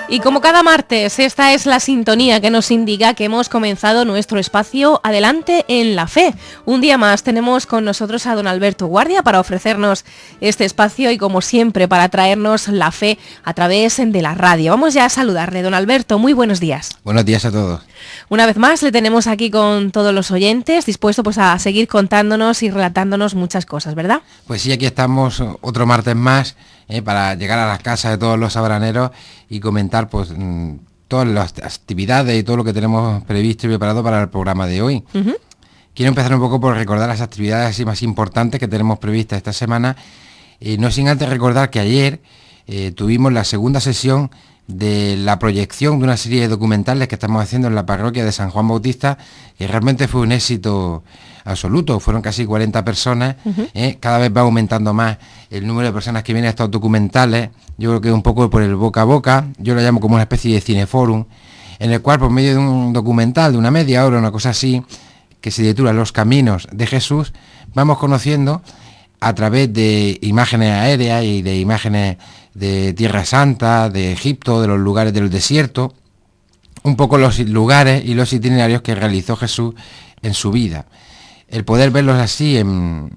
Y como cada martes, esta es la sintonía que nos indica que hemos comenzado nuestro espacio Adelante en la Fe. Un día más tenemos con nosotros a don Alberto Guardia para ofrecernos este espacio y, como siempre, para traernos la fe a través de la radio. Vamos ya a saludarle. Don Alberto, muy buenos días. Buenos días a todos. Una vez más le tenemos aquí con todos los oyentes, dispuesto pues a seguir contándonos y relatándonos muchas cosas, ¿verdad? Pues sí, aquí estamos otro martes más para llegar a las casas de todos los sabraneros y comentar pues todas las actividades y todo lo que tenemos previsto y preparado para el programa de hoy. Quiero empezar un poco por recordar las actividades así más importantes que tenemos previstas esta semana, no sin antes recordar que ayer tuvimos la segunda sesión de la proyección de una serie de documentales que estamos haciendo en la parroquia de San Juan Bautista, que realmente fue un éxito absoluto. Fueron casi 40 personas, cada vez va aumentando más el número de personas que vienen a estos documentales. Yo creo que un poco por el boca a boca, yo lo llamo como una especie de cineforum, en el cual por medio de un documental de una media hora, una cosa así, que se titula Los Caminos de Jesús, vamos conociendo a través de imágenes aéreas y de imágenes de Tierra Santa, de Egipto, de los lugares del desierto, un poco los lugares y los itinerarios que realizó Jesús en su vida. El poder verlos así en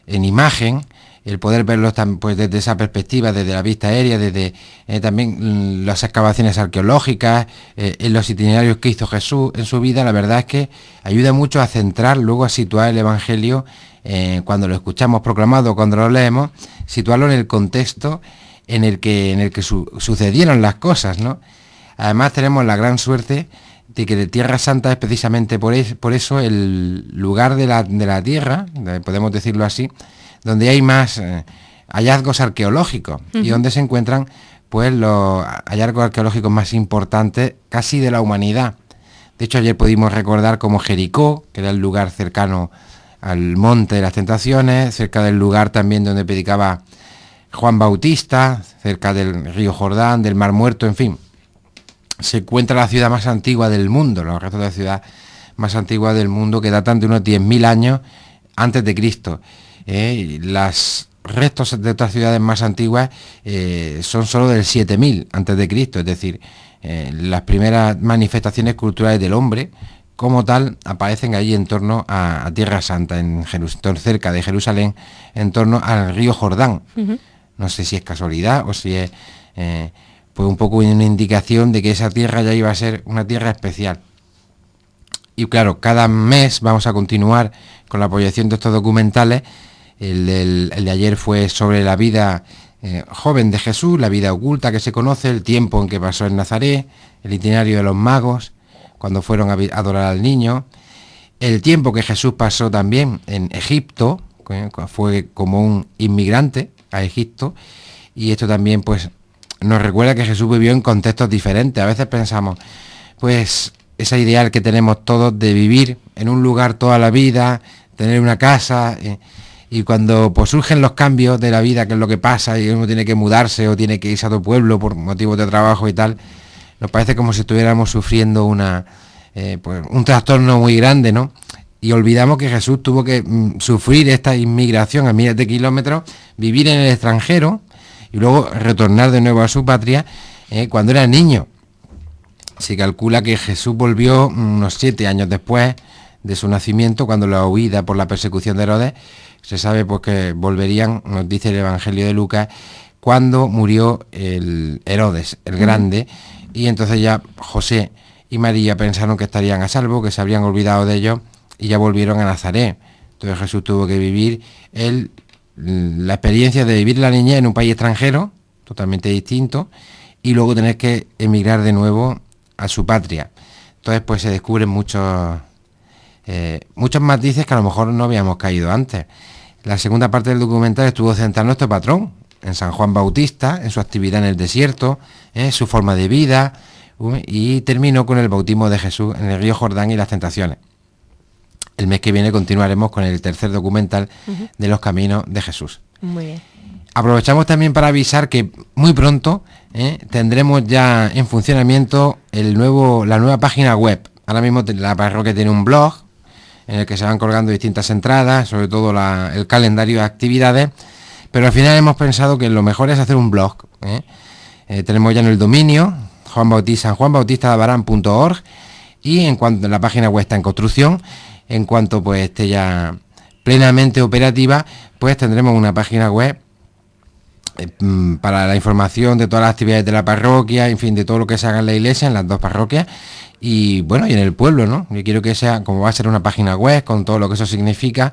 imagen, el poder verlos pues desde esa perspectiva, desde la vista aérea, desde también las excavaciones arqueológicas, en los itinerarios que hizo Jesús en su vida, la verdad es que ayuda mucho a centrar, luego a situar el Evangelio, cuando lo escuchamos proclamado, cuando lo leemos, situarlo en el contexto en el que sucedieron las cosas, ¿no? Además tenemos la gran suerte de que de Tierra Santa es precisamente por eso el lugar de la tierra, podemos decirlo así, donde hay más hallazgos arqueológicos y donde se encuentran pues los hallazgos arqueológicos más importantes casi de la humanidad. De hecho, ayer pudimos recordar como Jericó, que era el lugar cercano al Monte de las Tentaciones, cerca del lugar también donde predicaba Juan Bautista, cerca del río Jordán, del Mar Muerto, en fin. Se encuentra la ciudad más antigua del mundo, los restos de la ciudad más antigua del mundo, que datan de unos 10.000 años antes de Cristo. Los restos de otras ciudades más antiguas son solo del 7.000 antes de Cristo, es decir, las primeras manifestaciones culturales del hombre como tal aparecen allí en torno a Tierra Santa, cerca de Jerusalén, en torno al río Jordán. No sé si es casualidad o si es pues un poco una indicación de que esa tierra ya iba a ser una tierra especial. Y claro, cada mes vamos a continuar con la proyección de estos documentales. El de ayer fue sobre la vida joven de Jesús, la vida oculta que se conoce, el tiempo en que pasó en Nazaret, el itinerario de los magos, cuando fueron a adorar al niño, el tiempo que Jesús pasó también en Egipto, fue como un inmigrante a Egipto, y esto también pues nos recuerda que Jesús vivió en contextos diferentes. A veces pensamos, pues esa ideal que tenemos todos de vivir en un lugar toda la vida, tener una casa, y cuando pues surgen los cambios de la vida, que es lo que pasa, y uno tiene que mudarse o tiene que irse a otro pueblo por motivos de trabajo y tal, nos parece como si estuviéramos sufriendo pues un trastorno muy grande, ¿no? Y olvidamos que Jesús tuvo que sufrir esta inmigración a miles de kilómetros, vivir en el extranjero y luego retornar de nuevo a su patria cuando era niño. Se calcula que Jesús volvió unos 7 años después de su nacimiento, cuando la huida por la persecución de Herodes. Se sabe pues que volverían, nos dice el Evangelio de Lucas, cuando murió el Herodes, el grande, y entonces ya José y María pensaron que estarían a salvo, que se habrían olvidado de ellos, y ya volvieron a Nazaret. Entonces Jesús tuvo que vivir la experiencia de vivir la niñez en un país extranjero, totalmente distinto, y luego tener que emigrar de nuevo a su patria. Entonces pues se descubren muchos matices que a lo mejor no habíamos caído antes. La segunda parte del documental estuvo centrado en nuestro patrón, en San Juan Bautista, en su actividad en el desierto, su forma de vida, y terminó con el bautismo de Jesús en el río Jordán y las tentaciones. El mes que viene continuaremos con el tercer documental de los caminos de Jesús. Muy bien. Aprovechamos también para avisar que muy pronto tendremos ya en funcionamiento la nueva página web. Ahora mismo la parroquia tiene un blog en el que se van colgando distintas entradas, sobre todo el calendario de actividades, pero al final hemos pensado que lo mejor es hacer un blog. Tenemos ya en el dominio sanjuanbautistadabarán.org, y en cuanto la página web está en construcción, en cuanto pues esté ya plenamente operativa, pues tendremos una página web para la información de todas las actividades de la parroquia, en fin, de todo lo que se haga en la iglesia, en las dos parroquias, y bueno, y en el pueblo, ¿no? Yo quiero que sea, como va a ser una página web, con todo lo que eso significa,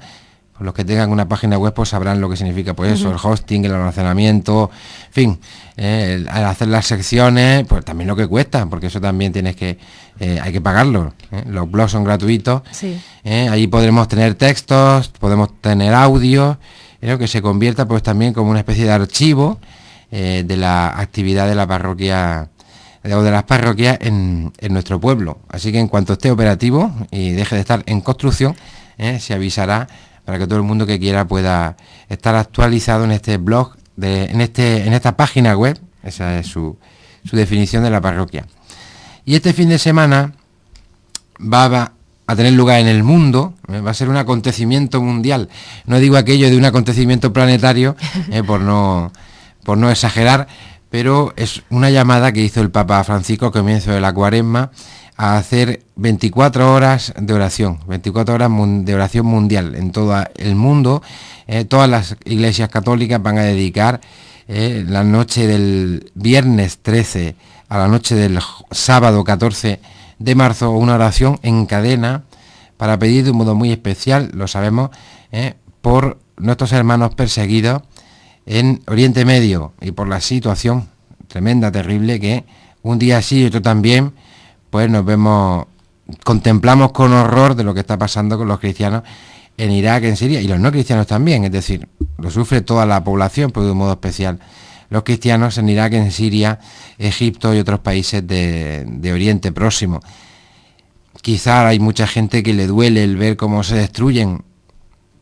pues los que tengan una página web pues sabrán lo que significa, pues eso, el hosting, el almacenamiento, en fin, al hacer las secciones, pues también lo que cuesta, porque eso también hay que pagarlo, los blogs son gratuitos, sí. Ahí podremos tener textos, podemos tener audios, que se convierta pues también como una especie de archivo de la actividad de la parroquia o de las parroquias en nuestro pueblo. Así que en cuanto esté operativo y deje de estar en construcción, se avisará para que todo el mundo que quiera pueda estar actualizado en este blog, en esta página web. Esa es su definición de la parroquia. Y este fin de semana va a tener lugar en el mundo, va a ser un acontecimiento mundial. No digo aquello de un acontecimiento planetario, por no exagerar, pero es una llamada que hizo el Papa Francisco al comienzo de la Cuaresma a hacer 24 horas de oración, 24 horas de oración mundial en todo el mundo. Todas las iglesias católicas van a dedicar la noche del viernes 13 a la noche del sábado 14 de marzo una oración en cadena para pedir de un modo muy especial, lo sabemos, por nuestros hermanos perseguidos en Oriente Medio y por la situación tremenda, terrible, que un día sí y otro también, pues contemplamos con horror de lo que está pasando con los cristianos en Irak, en Siria, y los no cristianos también, es decir, lo sufre toda la población, pero de un modo especial los cristianos en Irak, en Siria, Egipto y otros países de Oriente Próximo. Quizá hay mucha gente que le duele el ver cómo se destruyen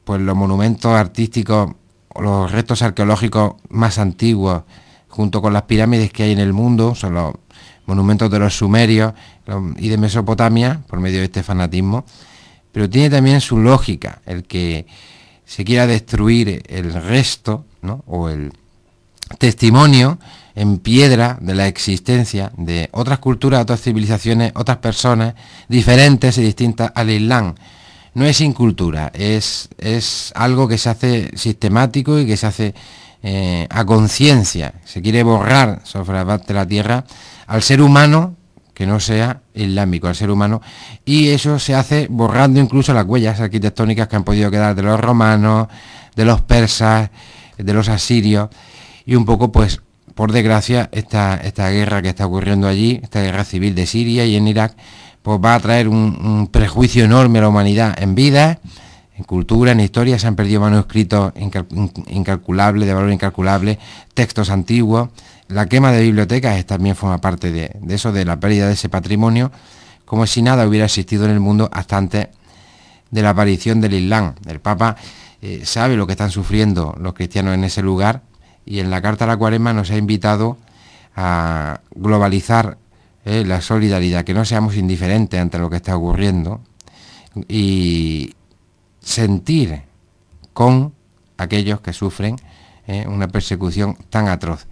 pues los monumentos artísticos o los restos arqueológicos más antiguos, junto con las pirámides que hay en el mundo, son los monumentos de los sumerios y de Mesopotamia, por medio de este fanatismo, pero tiene también su lógica, el que se quiera destruir el resto, ¿no?, o el testimonio en piedra de la existencia de otras culturas, otras civilizaciones, otras personas diferentes y distintas al Islam. No es incultura, es algo que se hace sistemático y que se hace a conciencia. Se quiere borrar sobre la faz de la tierra al ser humano que no sea islámico, al ser humano, y eso se hace borrando incluso las huellas arquitectónicas que han podido quedar de los romanos, de los persas, de los asirios, y un poco pues por desgracia esta guerra que está ocurriendo allí, esta guerra civil de Siria y en Irak, pues va a traer un prejuicio enorme a la humanidad en vida, en cultura, en historia. Se han perdido manuscritos incalculables, de valor incalculable, textos antiguos. La quema de bibliotecas también forma parte de eso, de la pérdida de ese patrimonio, como si nada hubiera existido en el mundo hasta antes de la aparición del Islam. El Papa sabe lo que están sufriendo los cristianos en ese lugar, y en la Carta a la Cuaresma nos ha invitado a globalizar la solidaridad, que no seamos indiferentes ante lo que está ocurriendo y sentir con aquellos que sufren una persecución tan atroz.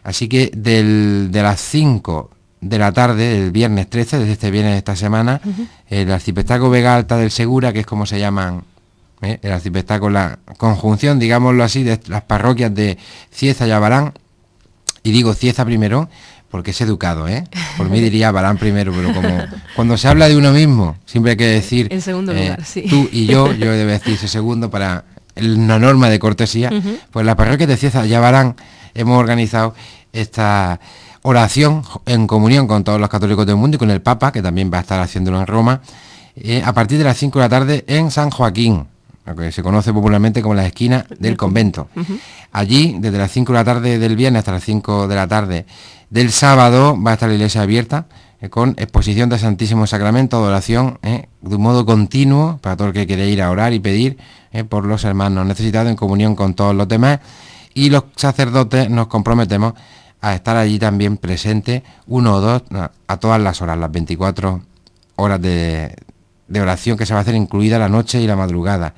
Así que de las 5 de la tarde del viernes 13, desde este viernes de esta semana, el arciprestazgo Vega Alta del Segura, que es como se llaman el arciprestazgo, la conjunción, digámoslo así, de las parroquias de Cieza y Abarán, y digo Cieza primero porque es educado, por mí diría Abarán primero, pero como cuando se habla de uno mismo siempre hay que decir en segundo lugar, sí. Tú y yo debo decirse segundo para una norma de cortesía. Pues las parroquias de Cieza y Abarán hemos organizado esta oración en comunión con todos los católicos del mundo y con el Papa, que también va a estar haciéndolo en Roma, a partir de las 5 de la tarde en San Joaquín, lo que se conoce popularmente como la esquina del convento. Allí, desde las 5 de la tarde del viernes hasta las 5 de la tarde del sábado, va a estar la iglesia abierta, con exposición del Santísimo Sacramento, de oración, de un modo continuo, para todo el que quiere ir a orar y pedir por los hermanos necesitados, en comunión con todos los demás, y los sacerdotes nos comprometemos a estar allí también presentes, uno o dos, a todas las horas, las 24 horas de oración que se va a hacer, incluida la noche y la madrugada.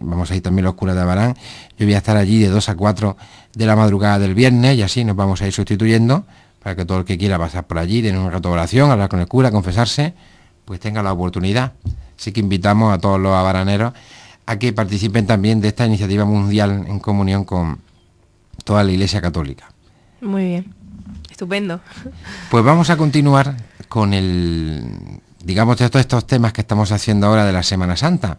Vamos a ir también los curas de Abarán. Yo voy a estar allí de 2 a 4 de la madrugada del viernes, y así nos vamos a ir sustituyendo para que todo el que quiera pasar por allí, tener un rato de oración, hablar con el cura, confesarse, pues tenga la oportunidad. Así que invitamos a todos los abaraneros a que participen también de esta iniciativa mundial en comunión con toda la Iglesia Católica. Muy bien, estupendo. Pues vamos a continuar con digamos, todos estos temas que estamos haciendo ahora de la Semana Santa.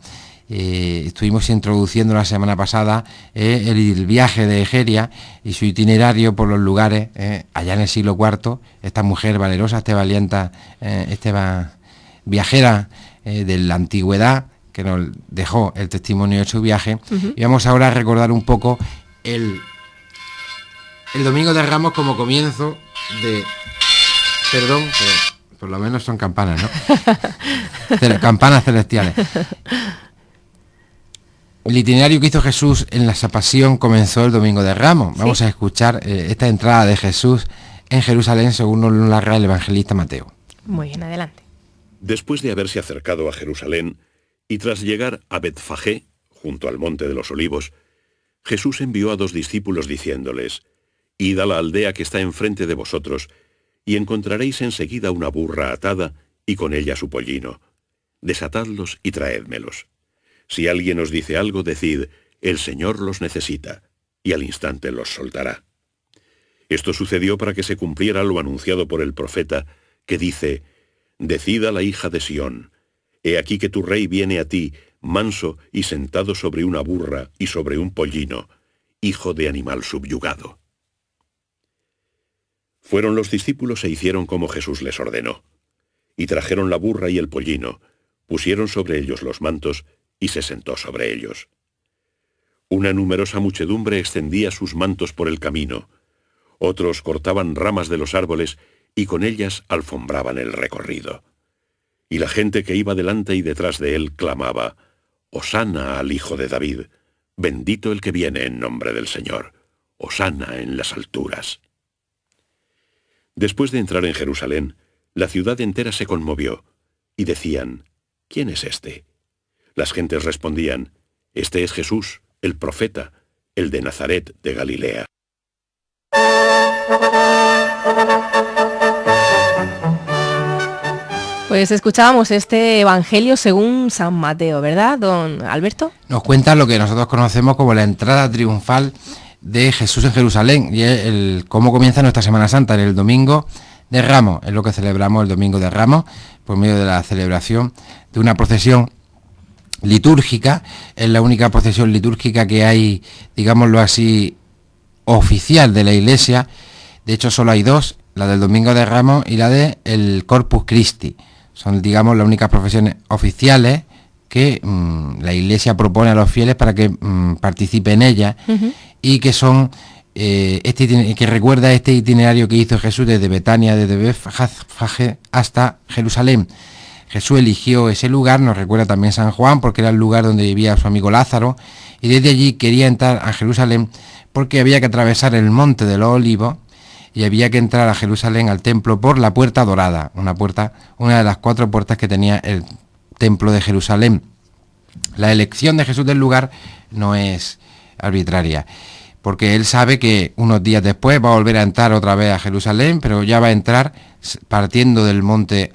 Estuvimos introduciendo la semana pasada el viaje de Egeria y su itinerario por los lugares allá en el siglo IV, esta mujer valerosa, viajera de la antigüedad, que nos dejó el testimonio de su viaje. Y vamos ahora a recordar un poco el Domingo de Ramos como comienzo de... Perdón, pero por lo menos son campanas, ¿no? Campanas celestiales. El itinerario que hizo Jesús en la Pasión comenzó el Domingo de Ramos. Vamos a escuchar esta entrada de Jesús en Jerusalén según nos lo narra el evangelista Mateo. Muy bien, adelante. Después de haberse acercado a Jerusalén y tras llegar a Betfagé, junto al monte de los Olivos, Jesús envió a 2 discípulos diciéndoles: «Id a la aldea que está enfrente de vosotros, y encontraréis enseguida una burra atada y con ella su pollino. Desatadlos y traédmelos. Si alguien os dice algo, decid: el Señor los necesita, y al instante los soltará». Esto sucedió para que se cumpliera lo anunciado por el profeta, que dice: «Decid a la hija de Sión: he aquí que tu rey viene a ti, manso y sentado sobre una burra y sobre un pollino, hijo de animal subyugado». Fueron los discípulos e hicieron como Jesús les ordenó. Y trajeron la burra y el pollino, pusieron sobre ellos los mantos, y se sentó sobre ellos. Una numerosa muchedumbre extendía sus mantos por el camino. Otros cortaban ramas de los árboles y con ellas alfombraban el recorrido. Y la gente que iba delante y detrás de él clamaba: «Hosana al Hijo de David, bendito el que viene en nombre del Señor, hosana en las alturas». Después de entrar en Jerusalén, la ciudad entera se conmovió, y decían: «¿Quién es este?». Las gentes respondían: «Este es Jesús, el profeta, el de Nazaret de Galilea». Pues escuchábamos este Evangelio según San Mateo, ¿verdad, don Alberto? Nos cuenta lo que nosotros conocemos como la entrada triunfal de Jesús en Jerusalén, y cómo comienza nuestra Semana Santa, en el Domingo de Ramos. Es lo que celebramos el Domingo de Ramos, por medio de la celebración de una procesión litúrgica. Es la única procesión litúrgica que hay, digámoslo así, oficial de la Iglesia. De hecho, solo hay 2, la del Domingo de Ramos y la del Corpus Christi. Son, digamos, las únicas profesiones oficiales que la Iglesia propone a los fieles para que participen en ella, y que son que recuerda este itinerario que hizo Jesús desde Betania, desde Betfagé hasta Jerusalén. Jesús eligió ese lugar, nos recuerda también San Juan, porque era el lugar donde vivía su amigo Lázaro, y desde allí quería entrar a Jerusalén porque había que atravesar el monte de los Olivos y había que entrar a Jerusalén, al templo, por la puerta dorada, una de las 4 puertas que tenía el templo de Jerusalén. La elección de Jesús del lugar no es arbitraria, porque él sabe que unos días después va a volver a entrar otra vez a Jerusalén, pero ya va a entrar partiendo del monte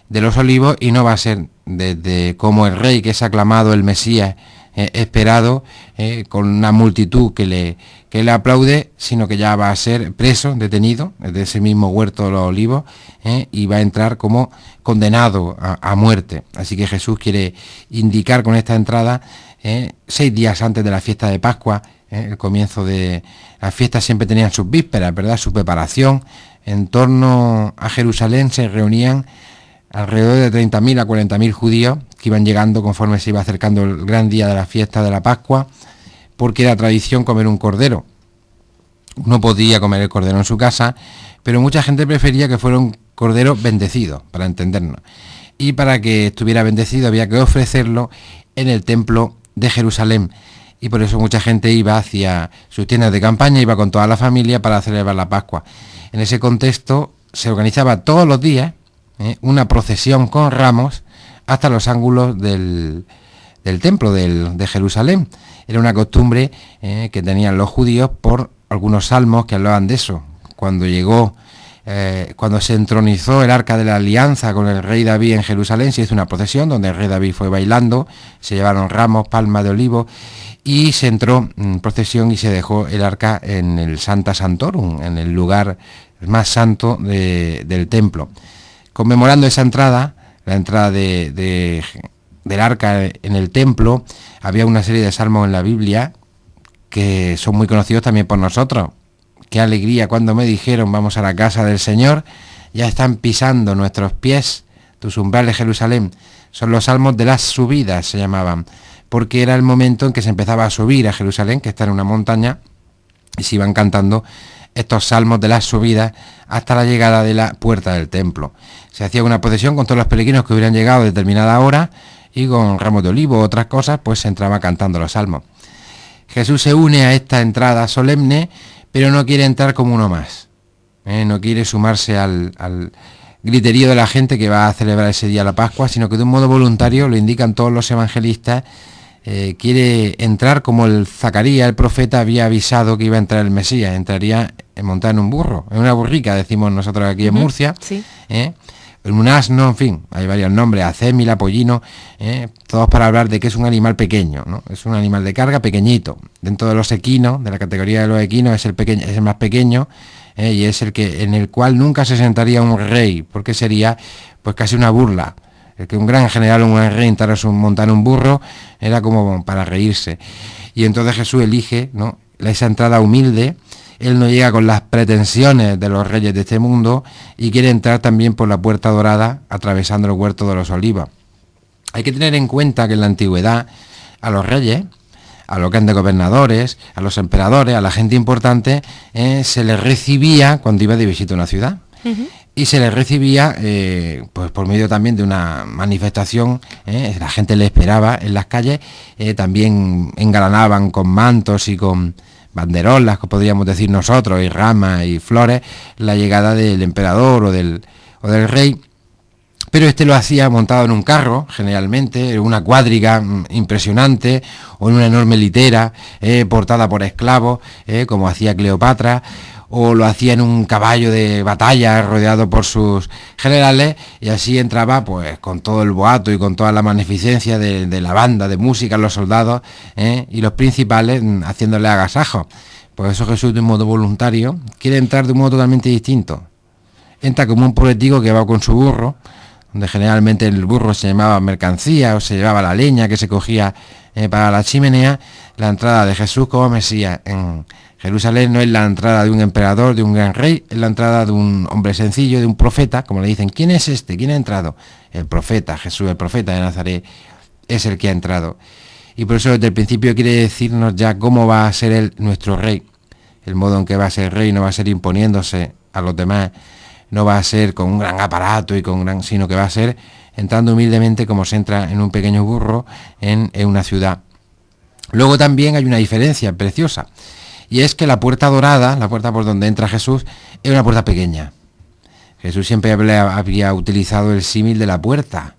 de los Olivos, y no va a ser desde como el rey que es aclamado, el Mesías esperado, con una multitud que le aplaude, sino que ya va a ser preso, detenido desde ese mismo huerto de los Olivos, y va a entrar como condenado a muerte. Así que Jesús quiere indicar con esta entrada, 6 días antes de la fiesta de Pascua, el comienzo de las fiestas siempre tenían sus vísperas, ¿verdad?, su preparación. En torno a Jerusalén se reunían alrededor de 30.000 a 40.000 judíos que iban llegando conforme se iba acercando el gran día de la fiesta de la Pascua, porque era tradición comer un cordero. Uno podía comer el cordero en su casa, pero mucha gente prefería que fuera un cordero bendecido, para entendernos. Y para que estuviera bendecido había que ofrecerlo en el templo de Jerusalén. Y por eso mucha gente iba hacia sus tiendas de campaña, iba con toda la familia para celebrar la Pascua. En ese contexto se organizaba todos los días una procesión con ramos hasta los ángulos del templo de Jerusalén. Era una costumbre que tenían los judíos por algunos salmos que hablaban de eso. Cuando llegó cuando se entronizó el Arca de la Alianza con el rey David en Jerusalén, se hizo una procesión donde el rey David fue bailando, se llevaron ramos, palmas de olivo, y se entró en procesión y se dejó el arca en el Sancta Sanctorum, en el lugar más santo del templo. Conmemorando esa entrada, la entrada del arca en el templo, había una serie de salmos en la Biblia que son muy conocidos también por nosotros. Qué alegría cuando me dijeron, vamos a la casa del Señor, ya están pisando nuestros pies tus umbrales, Jerusalén. Son los salmos de las subidas, se llamaban, porque era el momento en que se empezaba a subir a Jerusalén, que está en una montaña, y se iban cantando estos salmos de las subidas hasta la llegada de la puerta del templo. Se hacía una procesión con todos los peregrinos que hubieran llegado a determinada hora, y con ramos de olivo u otras cosas, pues se entraba cantando los salmos. Jesús se une a esta entrada solemne, pero no quiere entrar como uno más. No quiere sumarse al griterío de la gente que va a celebrar ese día la Pascua, sino que de un modo voluntario, lo indican todos los evangelistas, quiere entrar como el Zacarías, el profeta, había avisado que iba a entrar el Mesías. Entraría montado en un burro, en una burrica, decimos nosotros aquí en Murcia. Sí. En un asno, en fin, hay varios nombres, acémila, pollino, todos para hablar de que es un animal pequeño, ¿no? Es un animal de carga pequeñito. Dentro de los equinos, de la categoría de los equinos, es el más pequeño, y es el que en el cual nunca se sentaría un rey, porque sería pues casi una burla. El que un gran general o un gran rey intentara montar un burro era como para reírse. Y entonces Jesús elige, ¿no?, esa entrada humilde. Él no llega con las pretensiones de los reyes de este mundo y quiere entrar también por la puerta dorada, atravesando el huerto de los olivos. Hay que tener en cuenta que en la antigüedad a los reyes, a los grandes gobernadores, a los emperadores, a la gente importante, se les recibía cuando iba de visita a una ciudad. Uh-huh. Y se les recibía pues por medio también de una manifestación, la gente le esperaba en las calles, también engalanaban con mantos y con banderolas, que podríamos decir nosotros, y ramas y flores, la llegada del emperador o del rey. Pero este lo hacía montado en un carro, generalmente, en una cuadriga impresionante, o en una enorme litera, portada por esclavos, como hacía Cleopatra, o lo hacía en un caballo de batalla rodeado por sus generales, y así entraba pues con todo el boato y con toda la magnificencia de la banda de música, los soldados y los principales haciéndole agasajo. Por eso Jesús, de un modo voluntario, quiere entrar de un modo totalmente distinto. Entra como un político que va con su burro, donde generalmente el burro se llamaba mercancía o se llevaba la leña que se cogía para la chimenea. La entrada de Jesús como Mesías en Jerusalén no es la entrada de un emperador, de un gran rey, es la entrada de un hombre sencillo, de un profeta, como le dicen. ¿Quién es este? ¿Quién ha entrado? El profeta, Jesús, el profeta de Nazaret, es el que ha entrado. Y por eso desde el principio quiere decirnos ya cómo va a ser él nuestro rey. El modo en que va a ser rey no va a ser imponiéndose a los demás, no va a ser con un gran aparato sino que va a ser entrando humildemente como se entra en un pequeño burro en una ciudad. Luego también hay una diferencia preciosa, y es que la puerta dorada, la puerta por donde entra Jesús, es una puerta pequeña. Jesús siempre había utilizado el símil de la puerta.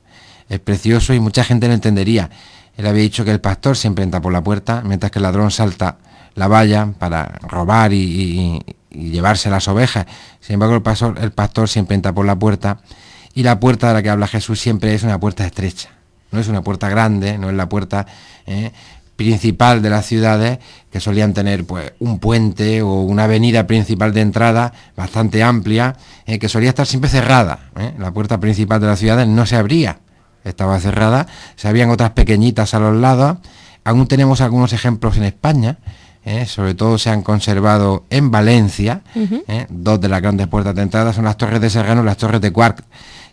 Es precioso y mucha gente lo entendería. Él había dicho que el pastor siempre entra por la puerta, mientras que el ladrón salta la valla para robar y llevarse las ovejas. Sin embargo, el pastor siempre entra por la puerta, y la puerta de la que habla Jesús siempre es una puerta estrecha. No es una puerta grande, no es la puerta principal de las ciudades, que solían tener pues un puente o una avenida principal de entrada bastante amplia, que solía estar siempre cerrada. La puerta principal de las ciudades no se abría, estaba cerrada. Se abrían otras pequeñitas a los lados. Aún tenemos algunos ejemplos en España, sobre todo se han conservado en Valencia. Uh-huh. Dos de las grandes puertas de entrada son las Torres de Serrano y las Torres de Quart.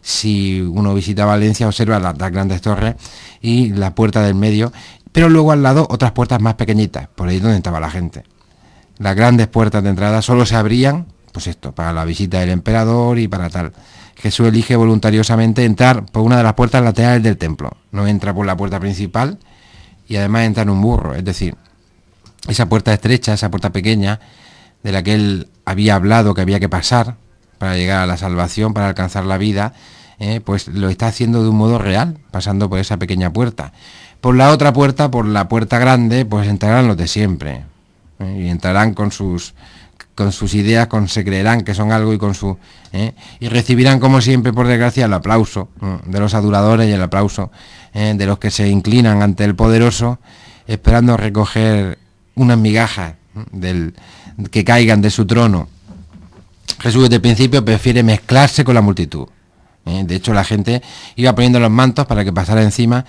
Si uno visita Valencia observa las grandes torres y la puerta del medio, pero luego al lado otras puertas más pequeñitas, por ahí donde estaba la gente. Las grandes puertas de entrada solo se abrían, pues esto, para la visita del emperador y para tal. Jesús elige voluntariosamente entrar por una de las puertas laterales del templo, no entra por la puerta principal, y además entra en un burro, es decir, esa puerta estrecha, esa puerta pequeña, de la que él había hablado que había que pasar para llegar a la salvación, para alcanzar la vida, pues lo está haciendo de un modo real, pasando por esa pequeña puerta. Por la otra puerta, por la puerta grande, pues entrarán los de siempre, y entrarán con sus con sus ideas, se creerán que son algo y y recibirán, como siempre, por desgracia, el aplauso de los aduladores y el aplauso de los que se inclinan ante el poderoso, esperando recoger unas migajas que caigan de su trono. Jesús desde el principio prefiere mezclarse con la multitud. De hecho, la gente iba poniendo los mantos para que pasara encima,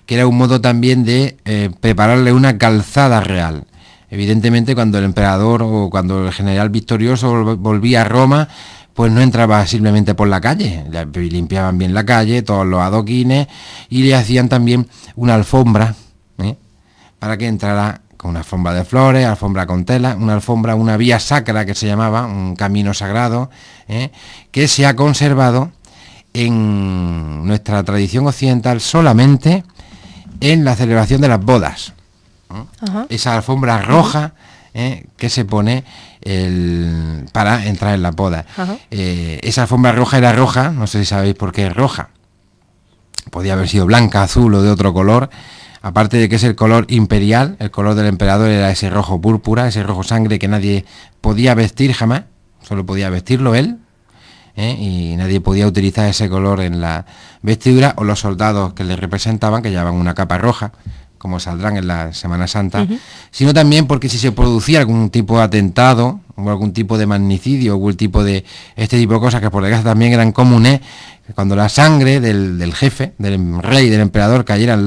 que era un modo también de prepararle una calzada real. Evidentemente, cuando el emperador o cuando el general victorioso volvía a Roma, pues no entraba simplemente por la calle, limpiaban bien la calle, todos los adoquines, y le hacían también una alfombra, para que entrara con una alfombra de flores, alfombra con tela, una vía sacra que se llamaba, un camino sagrado, que se ha conservado en nuestra tradición occidental solamente en la celebración de las bodas. Esa alfombra roja que se pone para entrar en las bodas. Esa alfombra roja era roja, no sé si sabéis por qué es roja. Podía haber sido blanca, azul o de otro color. Aparte de que es el color imperial, el color del emperador era ese rojo púrpura, ese rojo sangre que nadie podía vestir jamás, solo podía vestirlo él, y nadie podía utilizar ese color en la vestidura, o los soldados que le representaban, que llevaban una capa roja, como saldrán en la Semana Santa, sino también porque si se producía algún tipo de atentado, o algún tipo de magnicidio, o algún tipo de este tipo de cosas que por desgracia también eran comunes, cuando la sangre del jefe, del rey, del emperador cayera en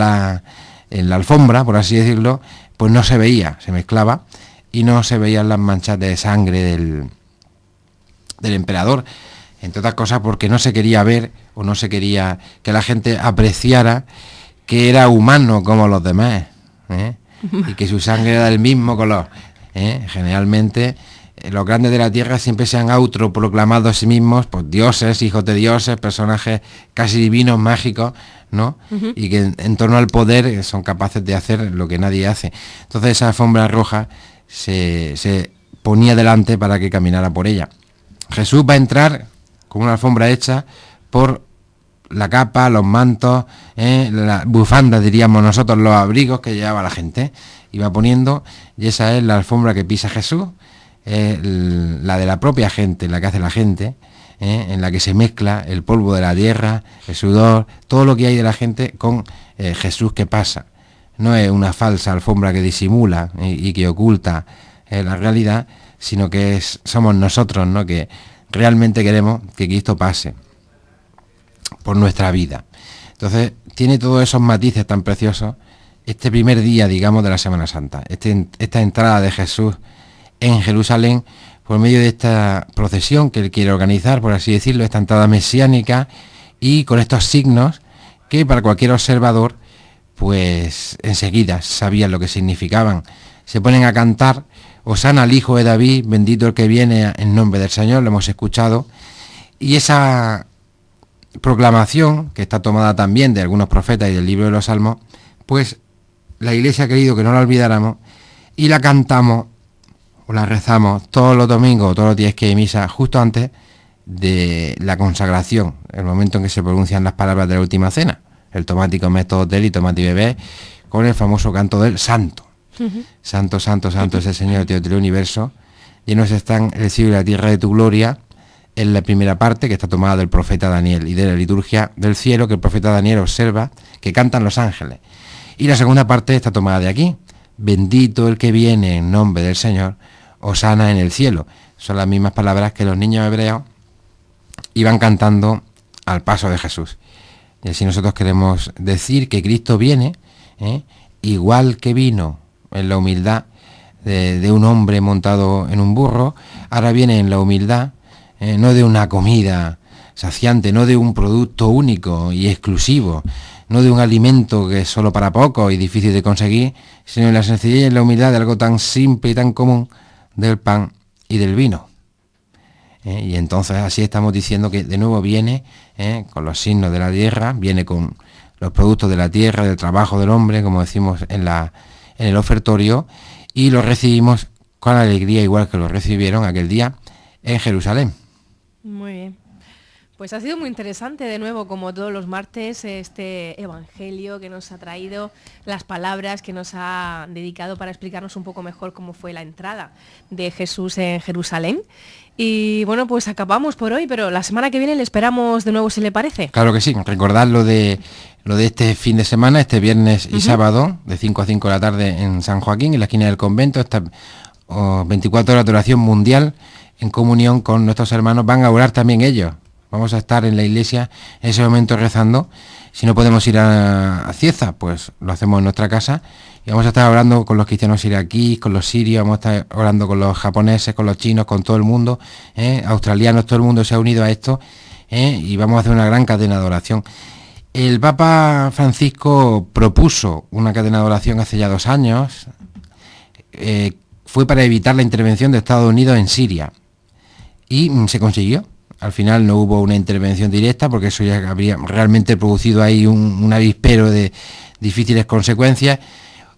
la alfombra, por así decirlo, pues no se veía, se mezclaba y no se veían las manchas de sangre del emperador, entre otras cosas porque no se quería ver o no se quería que la gente apreciara que era humano como los demás, y que su sangre era del mismo color. Generalmente los grandes de la tierra siempre se han autoproclamado a sí mismos pues dioses, hijos de dioses, personajes casi divinos, mágicos, ¿no? Y que en torno al poder son capaces de hacer lo que nadie hace. Entonces esa alfombra roja se ponía delante para que caminara por ella. Jesús va a entrar con una alfombra hecha por la capa, los mantos, las bufandas, diríamos nosotros, los abrigos que llevaba la gente. Iba poniendo, y esa es la alfombra que pisa Jesús, la de la propia gente, la que hace la gente, en la que se mezcla el polvo de la tierra, el sudor, todo lo que hay de la gente con Jesús que pasa. No es una falsa alfombra que disimula y que oculta la realidad, sino que somos nosotros, ¿no?, que realmente queremos que Cristo pase por nuestra vida. Entonces tiene todos esos matices tan preciosos este primer día, digamos, de la Semana Santa, esta entrada de Jesús en Jerusalén por medio de esta procesión que él quiere organizar, por así decirlo, esta entrada mesiánica, y con estos signos que para cualquier observador pues enseguida sabían lo que significaban. Se ponen a cantar: Hosana al Hijo de David, bendito el que viene en nombre del Señor, lo hemos escuchado, y esa proclamación, que está tomada también de algunos profetas y del libro de los Salmos, pues la Iglesia ha querido que no la olvidáramos y la cantamos o la rezamos todos los domingos, todos los días que hay misa, justo antes de la consagración, el momento en que se pronuncian las palabras de la última cena, el tomati comed todos de él y tomati bebé, con el famoso canto del Santo. Santo, santo, santo es el Señor Dios del universo, llenos están el cielo y la tierra de tu gloria. En la primera parte, que está tomada del profeta Daniel y de la liturgia del cielo, que el profeta Daniel observa que cantan los ángeles. Y la segunda parte está tomada de aquí: bendito el que viene en nombre del Señor, hosana en el cielo. Son las mismas palabras que los niños hebreos iban cantando al paso de Jesús. Y así nosotros queremos decir que Cristo viene, igual que vino en la humildad de un hombre montado en un burro, ahora viene en la humildad, no de una comida saciante, no de un producto único y exclusivo, no de un alimento que es solo para pocos y difícil de conseguir, sino en la sencillez y en la humildad de algo tan simple y tan común, del pan y del vino. Y entonces así estamos diciendo que de nuevo viene con los signos de la tierra, viene con los productos de la tierra, del trabajo del hombre, como decimos en el ofertorio, y lo recibimos con alegría, igual que lo recibieron aquel día en Jerusalén. Muy bien. Pues ha sido muy interesante de nuevo, como todos los martes, este evangelio que nos ha traído, las palabras que nos ha dedicado para explicarnos un poco mejor cómo fue la entrada de Jesús en Jerusalén. Y bueno, pues acabamos por hoy, pero la semana que viene le esperamos de nuevo, si le parece. Claro que sí, recordad lo de este fin de semana, este viernes y sábado, de 5 a 5 de la tarde en San Joaquín, en la esquina del convento, esta 24 horas de oración mundial en comunión con nuestros hermanos. Van a orar también ellos. Vamos a estar en la iglesia en ese momento rezando. Si no podemos ir a Cieza, pues lo hacemos en nuestra casa. Y vamos a estar orando con los cristianos iraquíes, con los sirios, vamos a estar orando con los japoneses, con los chinos, con todo el mundo, australianos, todo el mundo se ha unido a esto, y vamos a hacer una gran cadena de oración. El Papa Francisco propuso una cadena de oración hace ya 2 años, fue para evitar la intervención de Estados Unidos en Siria, y se consiguió. Al final no hubo una intervención directa porque eso ya habría realmente producido ahí un avispero de difíciles consecuencias.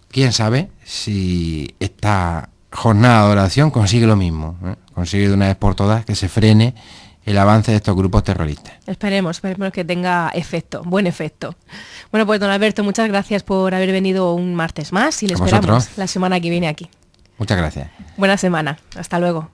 Quién sabe si esta jornada de oración consigue lo mismo, consigue de una vez por todas que se frene el avance de estos grupos terroristas. Esperemos que tenga efecto, buen efecto. Bueno, pues don Alberto, muchas gracias por haber venido un martes más y le esperamos la semana que viene aquí. Muchas gracias. Buena semana, hasta luego.